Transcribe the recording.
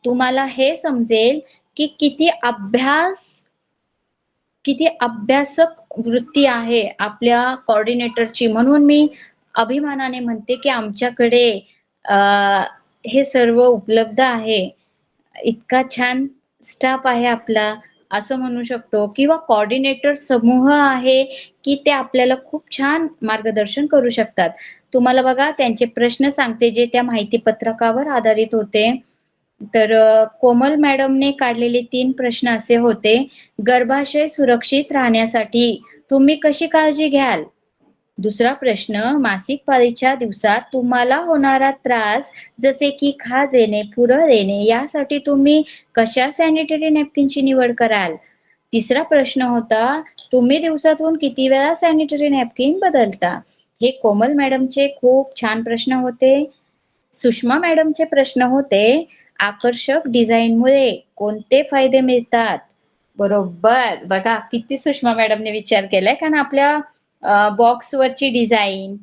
तुम्हाला हे समजेल की किती अभ्यासक वृत्ती आहे आपल्या कोऑर्डिनेटरची. म्हणून मी अभिमानाने म्हणते की आमच्याकडे अ, हे सर्व उपलब्ध आहे. इतका छान स्टाफ आहे आपला, असं म्हणू शकतो किंवा कोऑर्डिनेटर समूह आहे, की ते आपल्याला खूप छान मार्गदर्शन करू शकतात. तुम्हाला बघा त्यांचे प्रश्न सांगते, जे त्या माहिती पत्रकावर आधारित होते. तर कोमल मॅडमने काढलेले 3 प्रश्न असे होते. गर्भाशय सुरक्षित राहण्यासाठी तुम्ही कशी काळजी घ्याल? दुसरा प्रश्न, मासिक पाळीच्या दिवसात तुम्हाला होणारा त्रास जसे की खाज येणे, पुरळ येणे यासाठी तुम्ही कशा सॅनिटरी नॅपकिनची निवड कराल? तिसरा प्रश्न होता, तुम्ही दिवसातून किती वेळा सॅनिटरी नॅपकिन बदलता? हे कोमल मॅडमचे खूप छान प्रश्न होते. सुषमा मॅडमचे प्रश्न होते, आकर्षक डिझाईनमुळे कोणते फायदे मिळतात? बरोबर. बघा किती सुषमा मॅडमने विचार केलाय, कारण आपल्या बॉक्सवरची डिझाइन